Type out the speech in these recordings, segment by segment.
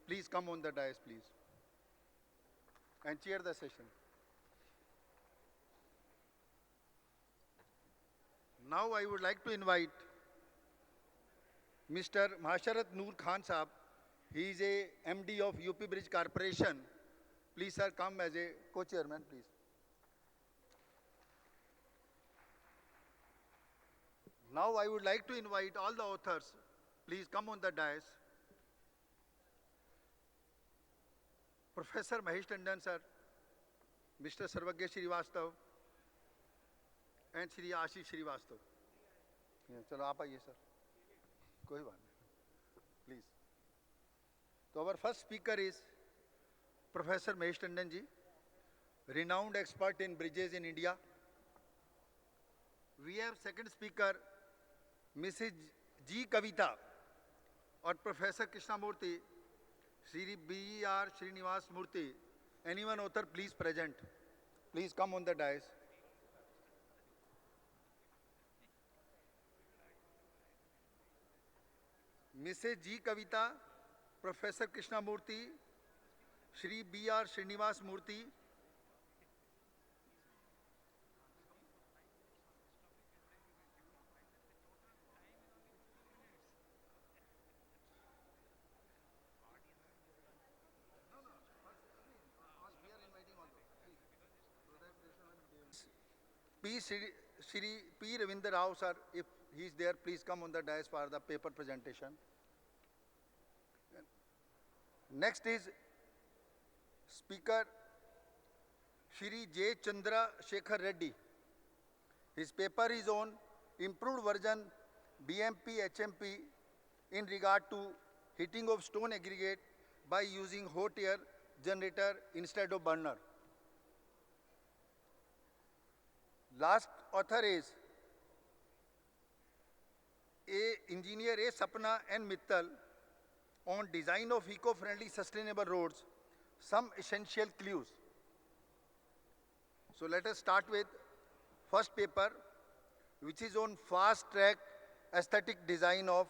please come on the dais, please, and chair the session. Now I would like to invite Mr. Mahasharat Noor Khan Saab. He is a MD of UP Bridge Corporation. Please, sir, come as a co-chairman, please. Now I would like to invite all the authors. Please come on the dais. Professor Mahesh Tandon, sir, Mr. Sarvagya Srivastav, and Shri Ashish Srivastav. चलो आप आइए sir, कोई बात नहीं, please. So our first speaker is Professor Mahesh Tandon ji, renowned expert in bridges in India. We have second speaker, Mrs. G. Kavita, or Professor Krishnamurthy, Shri B.R. Srinivas Murthy. Anyone author, please present. Please come on the dais. Mrs. G. Kavita, Professor Krishnamurthy, Shri B.R. Srinivas Murthy. Shri P. Ravinder Rao, sir, if he is there, please come on the dais for the paper presentation. Next is speaker Shri J. Chandra Shekhar Reddy. His paper is on improved version BMP HMP in regard to heating of stone aggregate by using hot air generator instead of burner. Last author is Engineer A. Sapna and Mittal on design of eco-friendly sustainable roads, some essential clues. So let us start with first paper, which is on fast-track aesthetic design of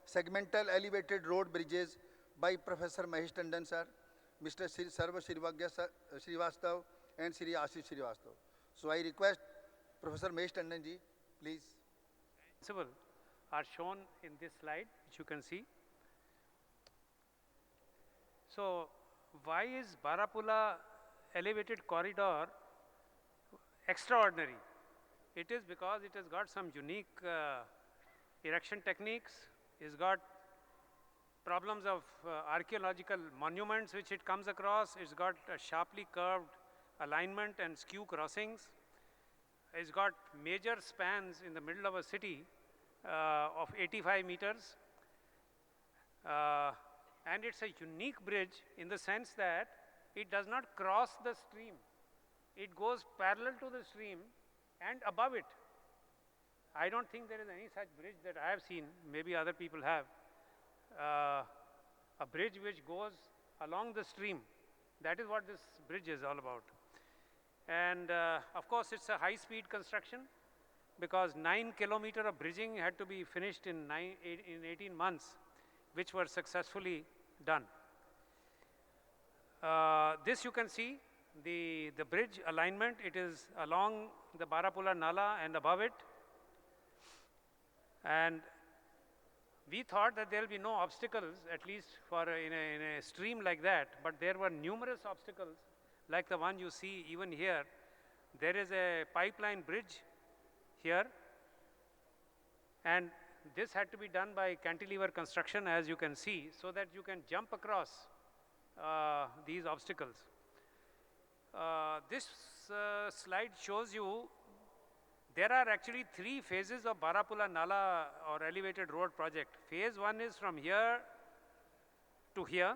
segmental elevated road bridges by Professor Mahesh Tandon sir, Mr. Sarva Srivastav and Shri Ashish Srivastav. So I request Professor Mahesh Tandon ji, please. Principles are shown in this slide, which you can see. So, why is Barapula elevated corridor extraordinary? It is because it has got some unique erection techniques, it's got problems of archaeological monuments which it comes across, it's got a sharply curved alignment and skew crossings. It's got major spans in the middle of a city of 85 meters. And it's a unique bridge in the sense that it does not cross the stream. It goes parallel to the stream and above it. I don't think there is any such bridge that I have seen, maybe other people have. A bridge which goes along the stream. That is what this bridge is all about. And of course, it's a high-speed construction because 9 kilometers of bridging had to be finished in 18 months, which were successfully done. This you can see, the bridge alignment, it is along the Barapula Nala and above it. And we thought that there will be no obstacles, at least for in a stream like that, but there were numerous obstacles like the one you see even here. There is a pipeline bridge here, and this had to be done by cantilever construction, as you can see, so that you can jump across these obstacles. This slide shows you there are actually 3 phases of Barapula Nala or elevated road project. Phase 1 is from here to here.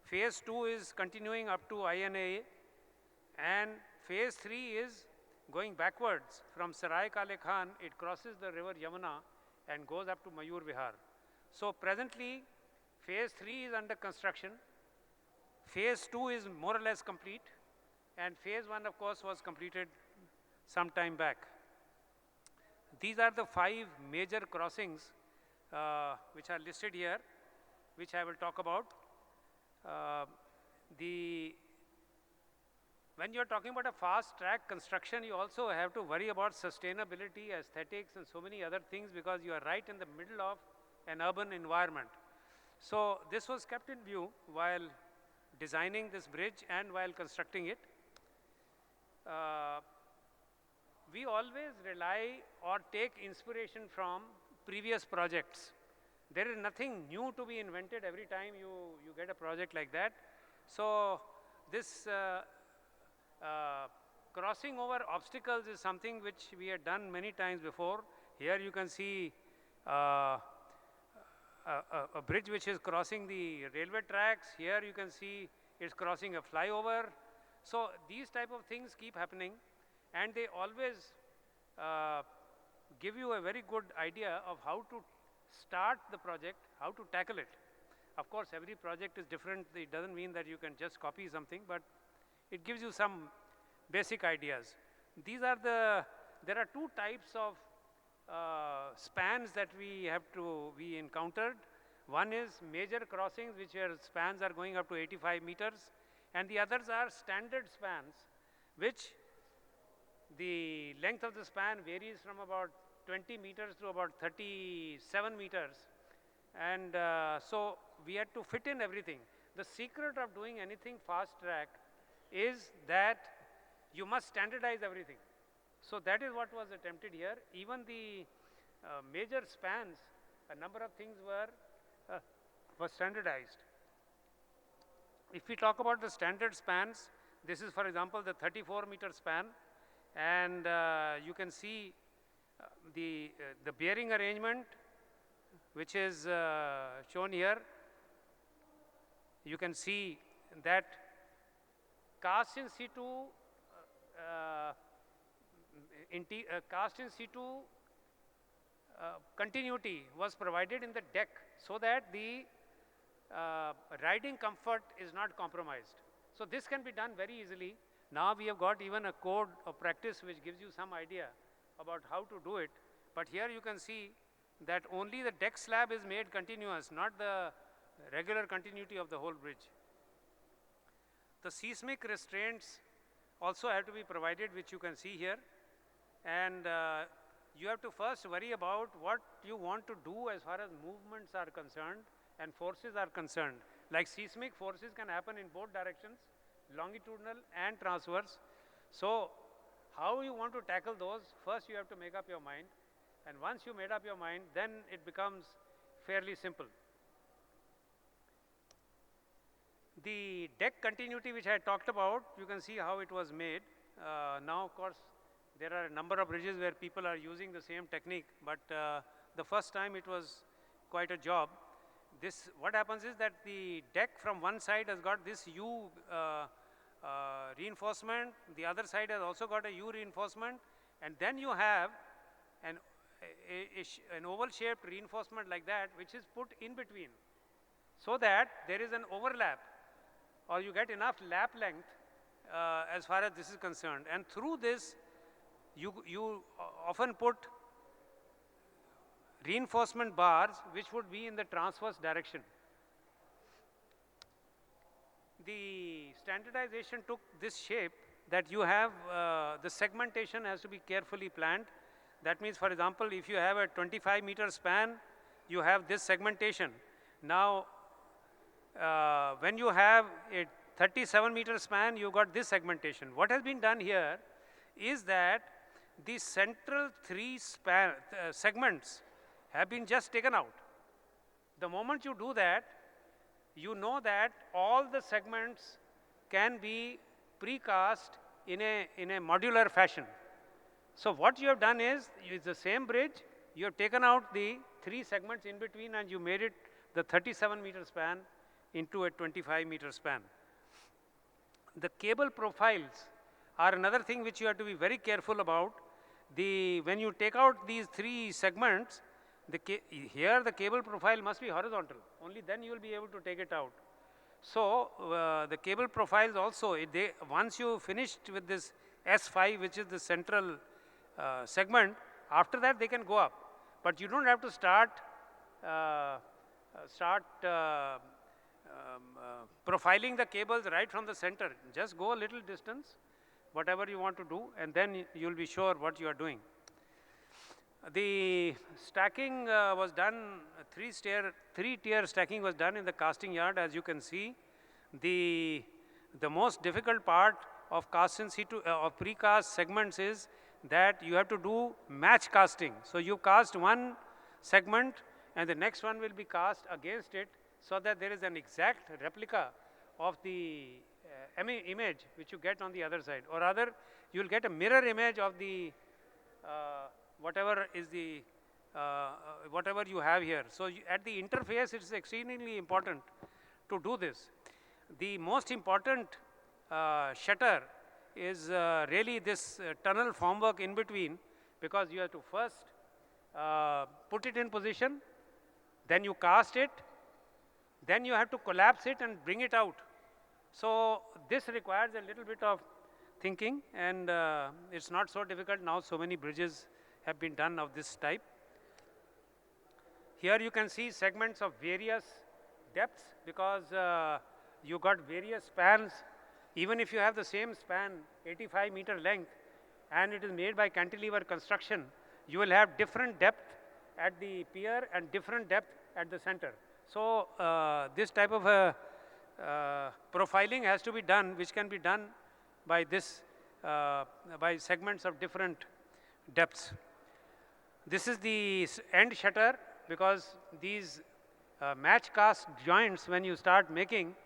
Phase 2 is continuing up to INA, and phase 3 is going backwards from Sarai Kale Khan. It crosses the river Yamuna and goes up to Mayur Vihar. So presently, phase 3 is under construction. Phase 2 is more or less complete, and phase 1, of course, was completed some time back. These are the 5 major crossings which are listed here, which I will talk about. Uh, the when you're talking about a fast track construction, you also have to worry about sustainability, aesthetics, and so many other things because you are right in the middle of an urban environment. So this was kept in view while designing this bridge and while constructing it. Uh, we always rely or take inspiration from previous projects. There is nothing new to be invented every time you get a project like that. So this crossing over obstacles is something which we had done many times before. Here you can see a bridge which is crossing the railway tracks. Here you can see it's crossing a flyover. So these type of things keep happening, and they always give you a very good idea of how to start the project, how to tackle it. Of course, every project is different. It doesn't mean that you can just copy something, but it gives you some basic ideas. There are two types of spans that we encountered. One is major crossings, which are spans are going up to 85 meters, and the others are standard spans, which the length of the span varies from about 20 meters to about 37 meters. And so we had to fit in everything. The secret of doing anything fast track is that you must standardize everything. So that is what was attempted here. Even the major spans, a number of things were standardized. If we talk about the standard spans, this is, for example, the 34-meter span, and you can see the bearing arrangement, which is shown here. You can see that cast in situ continuity was provided in the deck so that the riding comfort is not compromised. So this can be done very easily. Now we have got even a code of practice which gives you some idea about how to do it. But here you can see that only the deck slab is made continuous, not the regular continuity of the whole bridge. The seismic restraints also have to be provided, which you can see here. And you have to first worry about what you want to do as far as movements are concerned and forces are concerned. Like seismic forces can happen in both directions, longitudinal and transverse. So how you want to tackle those, first you have to make up your mind. And once you made up your mind, then it becomes fairly simple. The deck continuity which I talked about, you can see how it was made. Now, of course, there are a number of bridges where people are using the same technique, but the first time it was quite a job. What happens is that the deck from one side has got this U reinforcement, the other side has also got a U reinforcement, and then you have an oval-shaped reinforcement like that, which is put in between, so that there is an overlap, or you get enough lap length as far as this is concerned. And through this, you often put reinforcement bars which would be in the transverse direction. The standardization took this shape that you have, the segmentation has to be carefully planned. That means, for example, if you have a 25-meter span, you have this segmentation. Now, when you have a 37-meter span, you got this segmentation. What has been done here is that the central three segments have been just taken out. The moment you do that, you know that all the segments can be precast in a modular fashion. So what you have done is, it's the same bridge, you have taken out the three segments in between and you made it the 37-meter span into a 25-meter span. The cable profiles are another thing which you have to be very careful about. When you take out these three segments, here the cable profile must be horizontal. Only then you will be able to take it out. So the cable profiles also, once you finished with this S5, which is the central segment, after that they can go up. But you don't have to start profiling the cables right from the center. Just go a little distance, whatever you want to do, and then you'll be sure what you are doing. The stacking was done, three-tier stacking was done in the casting yard. As you can see, the most difficult part of cast in situ, of precast segments is that you have to do match casting. So you cast one segment and the next one will be cast against it so that there is an exact replica of the image which you get on the other side. Or rather, you will get a mirror image of the whatever is the whatever you have here. So at the interface, it's extremely important to do this. The most important shutter is really this tunnel formwork in between, because you have to first put it in position, then you cast it, then you have to collapse it and bring it out. So this requires a little bit of thinking, and it's not so difficult now. So many bridges have been done of this type. Here you can see segments of various depths, because you got various spans. Even if you have the same span, 85-meter length, and it is made by cantilever construction, you will have different depth at the pier and different depth at the center. So this type of profiling has to be done, which can be done by this by segments of different depths. This is the end shutter, because these match cast joints, when you start making,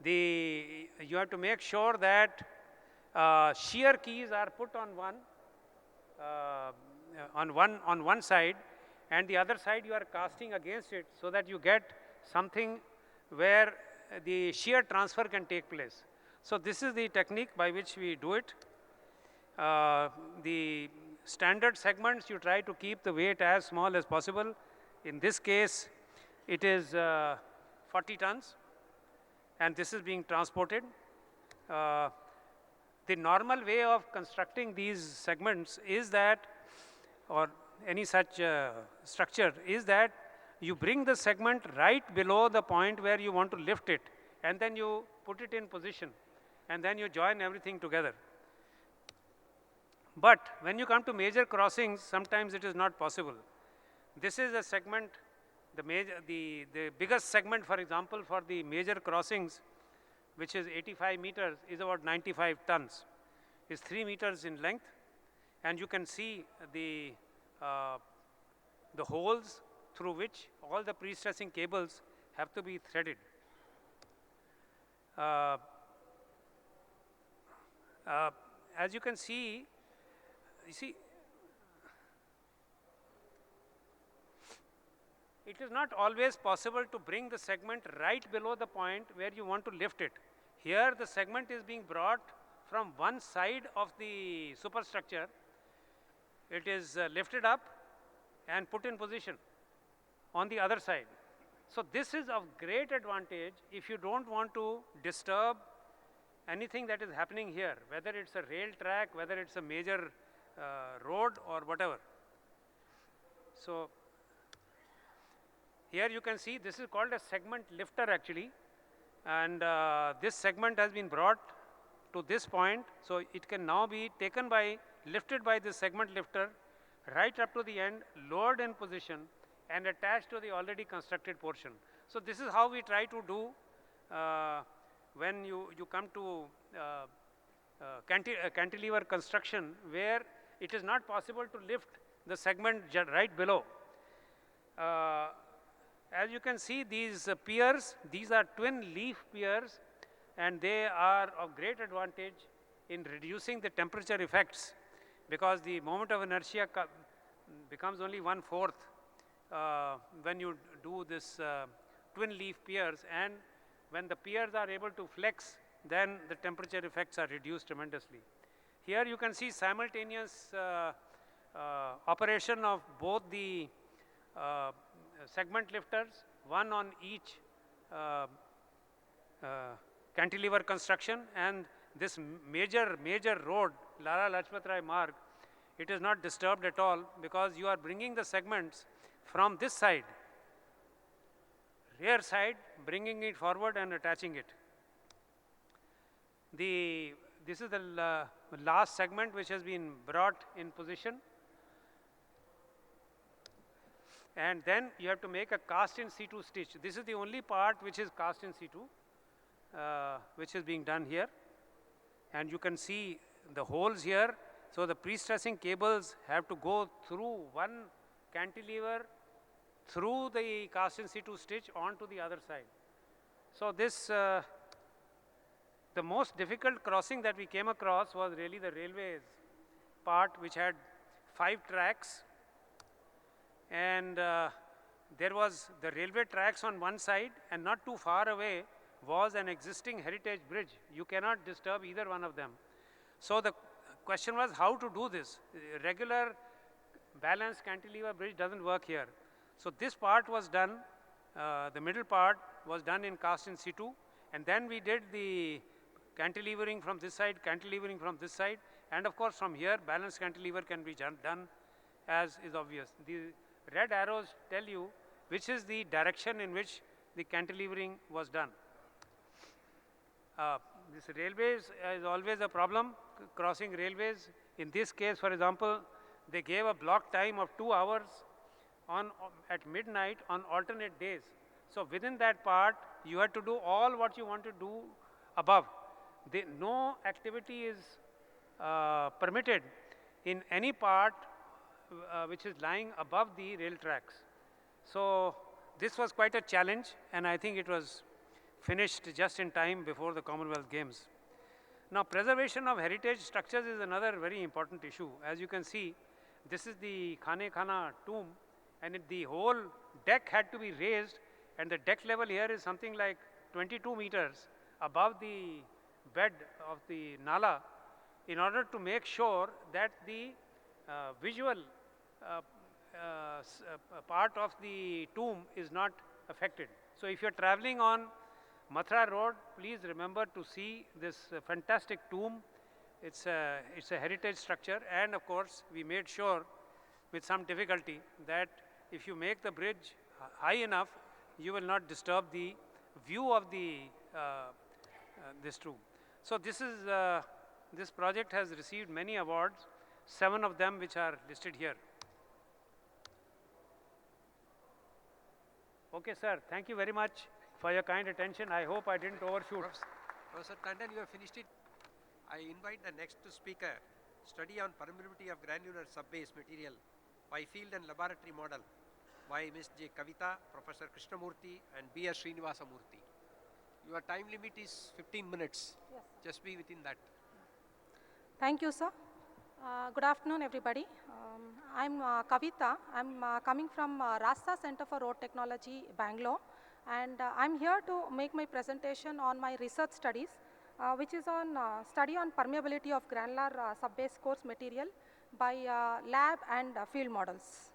you have to make sure that shear keys are put on one side, and the other side you are casting against it, so that you get something where the shear transfer can take place. So this is the technique by which we do it. The standard segments, you try to keep the weight as small as possible. In this case, it is 40 tons, and this is being transported. The normal way of constructing these segments is that, or any such structure, is that you bring the segment right below the point where you want to lift it, and then you put it in position, and then you join everything together. But when you come to major crossings, sometimes it is not possible. This is a segment, the biggest segment, for example, for the major crossings, which is 85 meters, is about 95 tons. It's 3 meters in length, and you can see the holes through which all the pre-stressing cables have to be threaded. As you can see, it is not always possible to bring the segment right below the point where you want to lift it. Here the segment is being brought from one side of the superstructure. It is lifted up and put in position on the other side. So this is of great advantage if you don't want to disturb anything that is happening here, whether it's a rail track, whether it's a major road or whatever. So here you can see this is called a segment lifter actually, and this segment has been brought to this point, so it can now be taken lifted by this segment lifter right up to the end, lowered in position and attached to the already constructed portion. So this is how we try to do when you come to cantilever construction, where it is not possible to lift the segment right below. As you can see, these piers, these are twin leaf piers, and they are of great advantage in reducing the temperature effects, because the moment of inertia becomes only 1/4 when you do this twin leaf piers, and when the piers are able to flex, then the temperature effects are reduced tremendously. Here you can see simultaneous operation of both the segment lifters, one on each cantilever construction, and this major road, Lala Lajpat Rai Marg, it is not disturbed at all, because you are bringing the segments from this side rear side, bringing it forward and attaching it. This is the last segment which has been brought in position. And then you have to make a cast in situ stitch. This is the only part which is cast in situ, which is being done here. And you can see the holes here. So the pre-stressing cables have to go through one cantilever, through the cast in situ stitch onto the other side. So this, the most difficult crossing that we came across was really the railways part, which had 5 tracks. And there was the railway tracks on one side, and not too far away was an existing heritage bridge. You cannot disturb either one of them. So the question was how to do this. Regular balanced cantilever bridge doesn't work here. So this part was done, the middle part was done in cast in situ, and then we did the cantilevering from this side, cantilevering from this side, and of course from here balanced cantilever can be done, as is obvious. The red arrows tell you which is the direction in which the cantilevering was done. This railways is always a problem, crossing railways. In this case, for example, they gave a block time of 2 hours at midnight on alternate days. So within that part, you had to do all what you want to do above. No activity is permitted in any part which is lying above the rail tracks. So this was quite a challenge, and I think it was finished just in time before the Commonwealth Games. Now, preservation of heritage structures is another very important issue. As you can see, this is the Khane Khana tomb, and the whole deck had to be raised, and the deck level here is something like 22 meters above the bed of the Nala, in order to make sure that the visual part of the tomb is not affected. So if you're traveling on Mathura Road, please remember to see this fantastic tomb. It's a heritage structure, and of course we made sure with some difficulty that if you make the bridge high enough, you will not disturb the view of the this tomb. So this project has received many awards, 7 of them which are listed here. Okay, sir, thank you very much for your kind attention. I hope I didn't overshoot. Professor Tandon, you have finished it. I invite the next speaker, study on permeability of granular subbase material by field and laboratory model by Ms. J. Kavita, Professor Krishnamurthy and B.S. Srinivasamurthy. Your time limit is 15 minutes. Yes. Just be within that. Thank you, sir. Good afternoon, everybody. I'm Kavita. I'm coming from Rasta Center for Road Technology, Bangalore. And I'm here to make my presentation on my research studies, which is on study on permeability of granular subbase coarse material by lab and field models.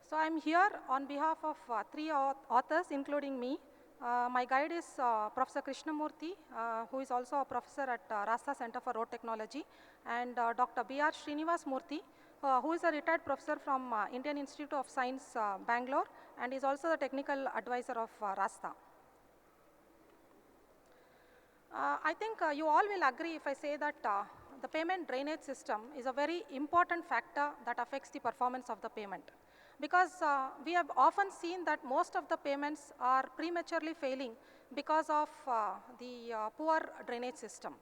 So I'm here on behalf of 3 authors, including me. My guide is Professor Krishnamurthy, who is also a professor at Rasta Center for Road Technology, and Dr. B.R. Srinivasamurthy, who is a retired professor from Indian Institute of Science, Bangalore, and is also the technical advisor of Rasta. I think you all will agree if I say that the payment drainage system is a very important factor that affects the performance of the payment. Because we have often seen that most of the payments are prematurely failing because of the poor drainage system.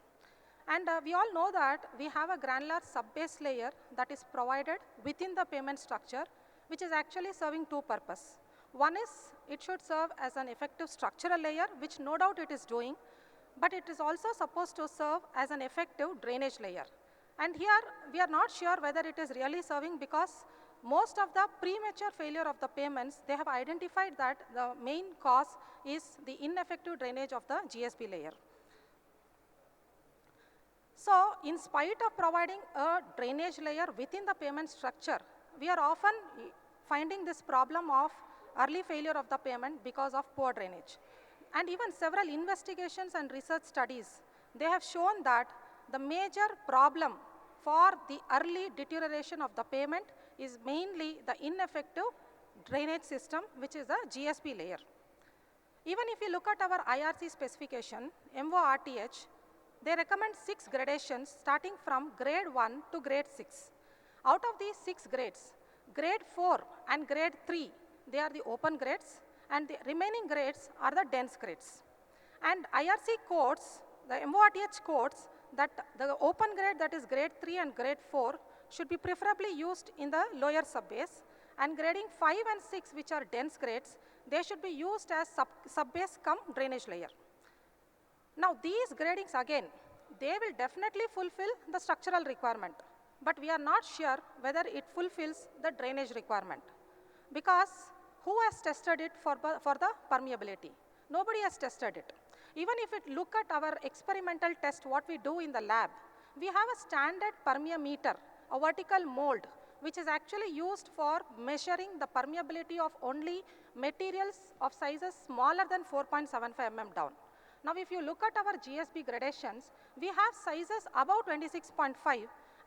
And we all know that we have a granular subbase layer that is provided within the payment structure, which is actually serving 2 purposes. One is it should serve as an effective structural layer, which no doubt it is doing, but it is also supposed to serve as an effective drainage layer. And here we are not sure whether it is really serving, because most of the premature failure of the payments, they have identified that the main cause is the ineffective drainage of the GSB layer. So in spite of providing a drainage layer within the payment structure, we are often finding this problem of early failure of the payment because of poor drainage. and even several investigations and research studies, they have shown that the major problem for the early deterioration of the payment is mainly the ineffective drainage system, which is the GSP layer. Even if you look at our IRC specification, MORTH, they recommend 6 gradations starting from grade 1 to grade 6. Out of these 6 grades, grade 4 and grade 3, they are the open grades, and the remaining grades are the dense grades. And IRC codes, the MORTH codes, that the open grade, that is grade 3 and grade 4, should be preferably used in the lower subbase, and grading 5 and 6, which are dense grades, they should be used as subbase cum drainage layer. Now these gradings again, they will definitely fulfill the structural requirement, but we are not sure whether it fulfills the drainage requirement, because who has tested it for the permeability? Nobody has tested it. Even if it look at our experimental test, what we do in the lab, we have a standard permeameter, a vertical mold, which is actually used for measuring the permeability of only materials of sizes smaller than 4.75 mm down. Now if you look at our GSB gradations, we have sizes above 26.5,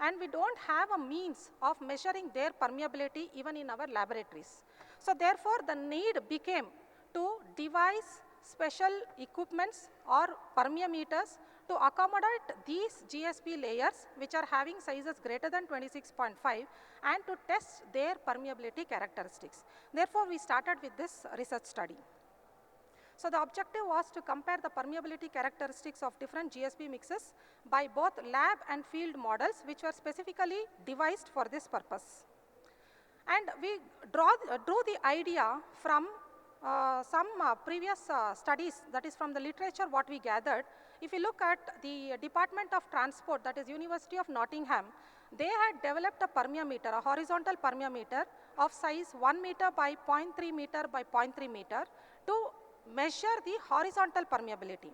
and we don't have a means of measuring their permeability even in our laboratories. So therefore the need became to devise special equipments or permeameters to accommodate these GSP layers, which are having sizes greater than 26.5, and to test their permeability characteristics. Therefore we started with this research study. So the objective was to compare the permeability characteristics of different GSP mixes by both lab and field models, which were specifically devised for this purpose. And we drew the idea from some previous studies, that is from the literature what we gathered. If you look at the Department of Transport, that is University of Nottingham, they had developed a permeameter, a horizontal permeameter of size 1 meter by 0.3 meter by 0.3 meter to measure the horizontal permeability.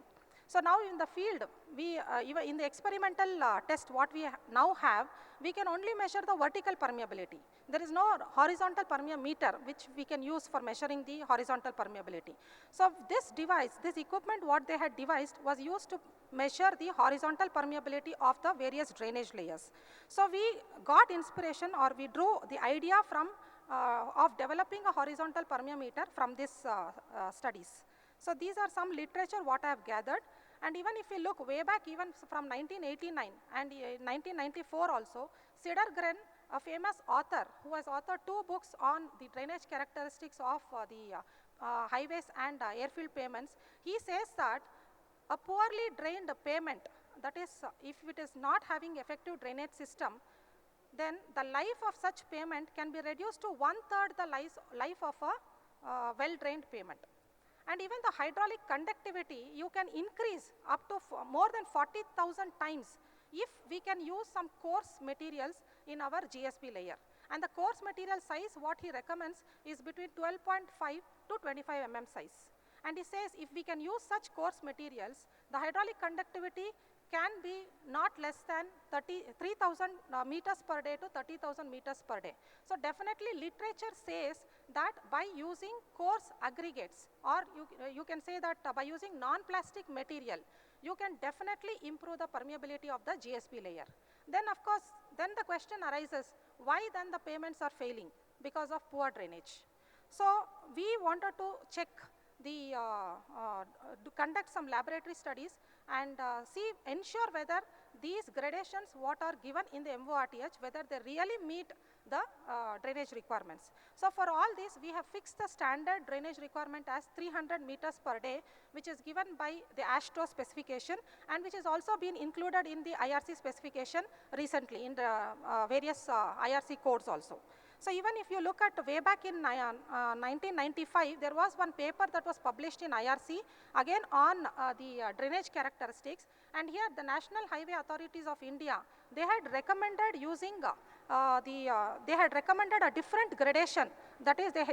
So now in the field, we even in the experimental test what we now have, we can only measure the vertical permeability. There is no horizontal permeameter which we can use for measuring the horizontal permeability. So this device, this equipment what they had devised was used to measure the horizontal permeability of the various drainage layers. So we got inspiration, or we drew the idea from of developing a horizontal permeameter from these studies. So these are some literature what I have gathered, and even if we look way back even from 1989 and 1994 also, Sidergren, a famous author who has authored 2 books on the drainage characteristics of the highways and airfield payments, he says that a poorly drained payment, that is if it is not having effective drainage system, then the life of such payment can be reduced to 1/3 the life of a well-drained payment. And even the hydraulic conductivity, you can increase up to more than 40,000 times if we can use some coarse materials in our GSP layer. And the coarse material size, what he recommends, is between 12.5 to 25 mm size. And he says if we can use such coarse materials, the hydraulic conductivity can be not less than 3,000 meters per day to 30,000 meters per day. So definitely literature says that by using coarse aggregates, or you can say that by using non-plastic material, you can definitely improve the permeability of the GSP layer. Then of course, then the question arises, why then the payments are failing? Because of poor drainage. So we wanted to check the, conduct some laboratory studies and ensure whether these gradations what are given in the MORTH, whether they really meet the drainage requirements. So for all this, we have fixed the standard drainage requirement as 300 meters per day, which is given by the ASHTO specification, and which has also been included in the IRC specification recently in the various IRC codes also. So even if you look at way back in 1995, there was one paper that was published in IRC, again on the drainage characteristics, and here the National Highway Authorities of India, they had recommended using they had recommended a different gradation, that is they